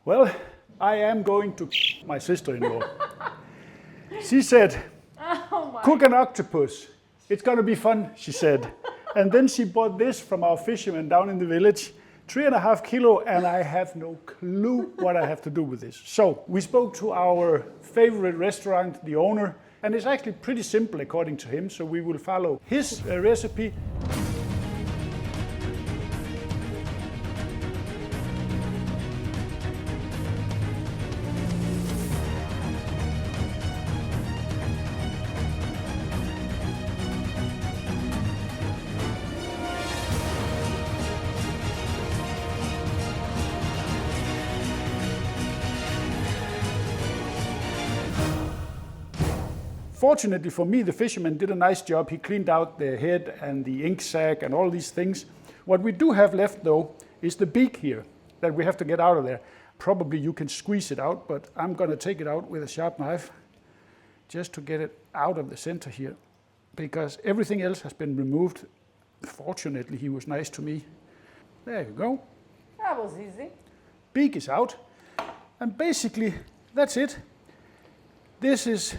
Well, I am going to my sister-in-law. She said, cook an octopus. It's going to be fun, she said. And then she bought this from our fisherman down in the village, 3.5 kilo, and I have no clue what I have to do with this. So we spoke to our favorite restaurant, the owner, and it's actually pretty simple according to him. So we will follow his recipe. Fortunately for me, the fisherman did a nice job. He cleaned out the head and the ink sac and all these things. What we do have left though is the beak here that we have to get out of there. Probably you can squeeze it out, but I'm going to take it out with a sharp knife just to get it out of the center here, because everything else has been removed. Fortunately, he was nice to me. There you go. That was easy. Beak is out. And basically, that's it. This is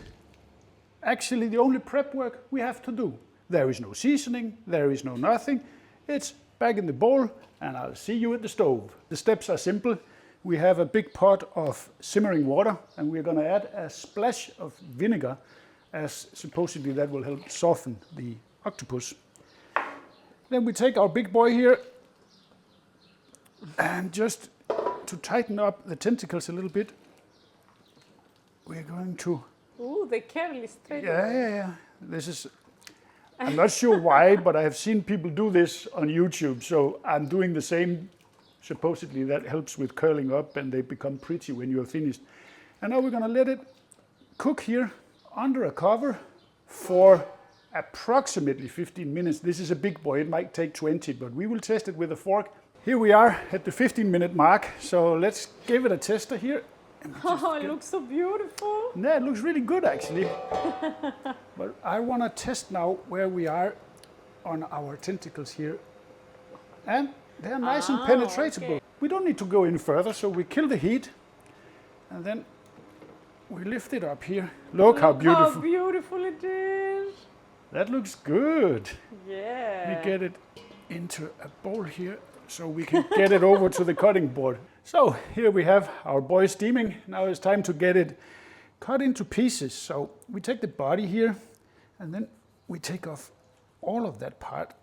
actually the only prep work we have to do. There is no seasoning, there is no nothing. It's back in the bowl, and I'll see you at the stove. The steps are simple. We have a big pot of simmering water, and we're going to add a splash of vinegar, as supposedly that will help soften the octopus. Then we take our big boy here, and just to tighten up the tentacles a little bit, we're going to... Ooh, they curly straight. Yeah. This is, I'm not sure why, but I have seen people do this on YouTube, so I'm doing the same. Supposedly that helps with curling up and they become pretty when you're finished. And now we're going to let it cook here under a cover for approximately 15 minutes. This is a big boy, it might take 20, but we will test it with a fork. Here we are at the 15-minute mark, so let's give it a tester here. Oh, it looks so beautiful. Yeah, it looks really good actually. But I want to test now where we are on our tentacles here. And they're nice and penetratable. Okay. We don't need to go in further, so we kill the heat. And then we lift it up here. Look how beautiful. How beautiful it is. That looks good. Yeah. We get it into a bowl here so we can get it over to the cutting board. So here we have our boy steaming. Now it's time to get it cut into pieces. So we take the body here and then we take off all of that part,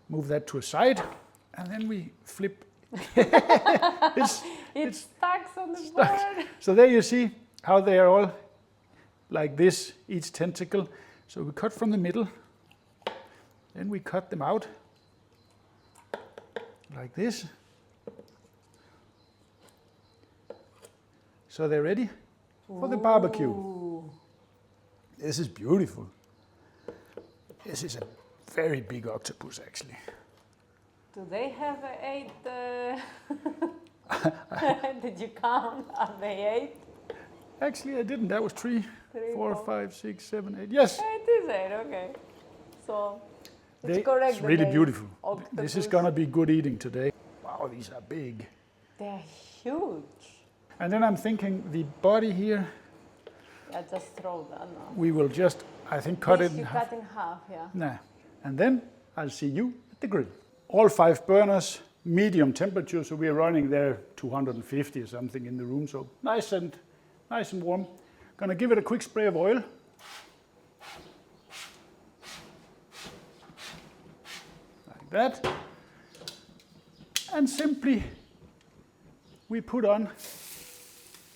move that to a side, and then we flip. It's stuck on the board. So there you see how they are all like this, each tentacle. So we cut from the middle, then we cut them out like this. So they're ready for the barbecue. This is beautiful. This is a very big octopus actually. Do they have 8? Did you count? Are they 8? Actually I didn't, that was 3, 4, 5, 6, 7, 8. Yes. It is 8, okay. So it's correct. It's really beautiful. Octopus. This is gonna be good eating today. Wow, these are big. They're huge. And then I'm thinking the body here. Yeah, just throw that now. We will just, I think, cut it in half. Cut in half, yeah. Nah. And then I'll see you at the grill. All 5 burners, medium temperature, so we're running there 250 or something in the room, so nice and warm. Gonna give it a quick spray of oil. Like that. And simply we put on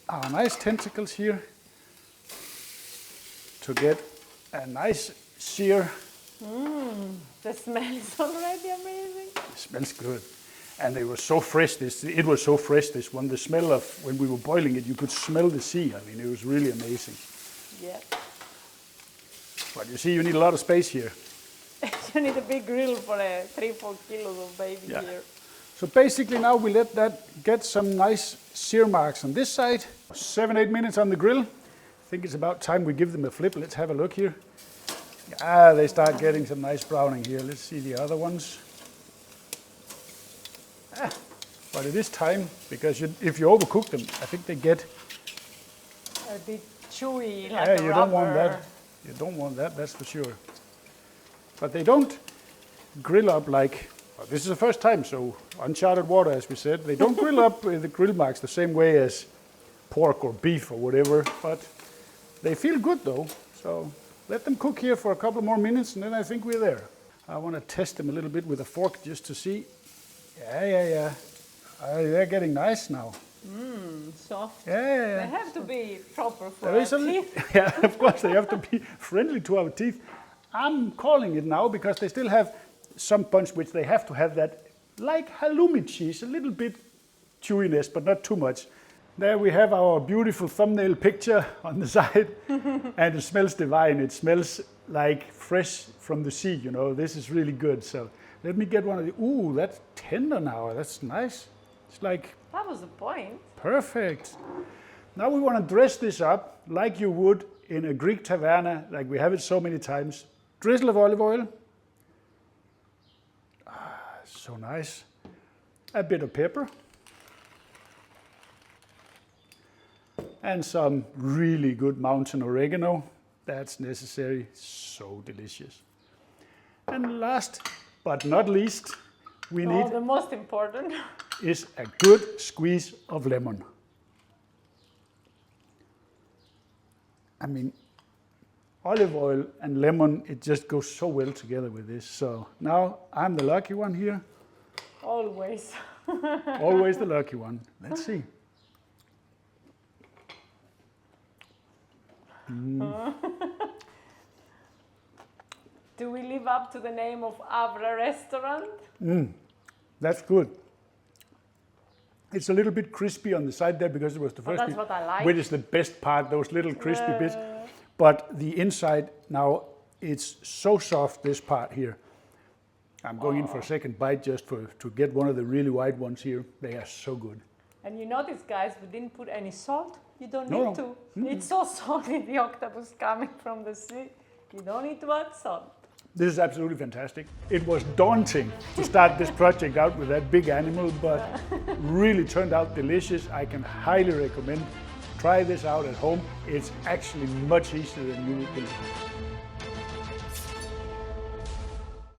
our nice tentacles here to get a nice sear. The smell is already amazing. It smells good. And it was so fresh, this one. The smell of when we were boiling it, you could smell the sea. I mean, it was really amazing. Yeah. But you see, you need a lot of space here. You need a big grill for 3-4 kilos of baby here. So basically now we let that get some nice sear marks on this side. 7-8 minutes on the grill. I think it's about time we give them a flip. Let's have a look here. Ah, they start getting some nice browning here. Let's see the other ones. But it is time, because if you overcook them, I think they get... A bit chewy, like Yeah, a you don't want rubber. that. You don't want that, that's for sure. But they don't grill up like... Well, this is the first time, so uncharted water, as we said. They don't grill up with the grill marks the same way as pork or beef or whatever, but they feel good though. So let them cook here for a couple more minutes, and then I think we're there. I want to test them a little bit with a fork just to see. Yeah. They're getting nice now. Soft. Yeah. They have to be proper for There our is a teeth. yeah, of course they have to be friendly to our teeth. I'm calling it now because they still have some punch which they have to have that, like halloumi cheese, a little bit chewiness, but not too much. There we have our beautiful thumbnail picture on the side, and it smells divine. It smells like fresh from the sea, you know. This is really good. So let me get one of the, ooh, that's tender now. That's nice. It's like That was the point. perfect. Now we want to dress this up like you would in a Greek taverna, like we have it so many times. Drizzle of olive oil. So nice. A bit of pepper. And some really good mountain oregano. That's necessary. So delicious. And last but not least, we need the most important. is a good squeeze of lemon. I mean, olive oil and lemon, it just goes so well together with this. So now I'm the lucky one here. Always. Always the lucky one. Let's see. Do we live up to the name of Avra restaurant? That's good. It's a little bit crispy on the side there because it was the first that's bit, what I like. which is the best part, those little crispy bits. But the inside now, it's so soft, this part here. I'm going in for a second bite just to get one of the really white ones here. They are so good. And you notice, guys, we didn't put any salt. You don't No, need to. It's so salty, the octopus coming from the sea. You don't need to add salt. This is absolutely fantastic. It was daunting to start this project out with that big animal, but really turned out delicious. I can highly recommend. Try this out at home. It's actually much easier than you would believe.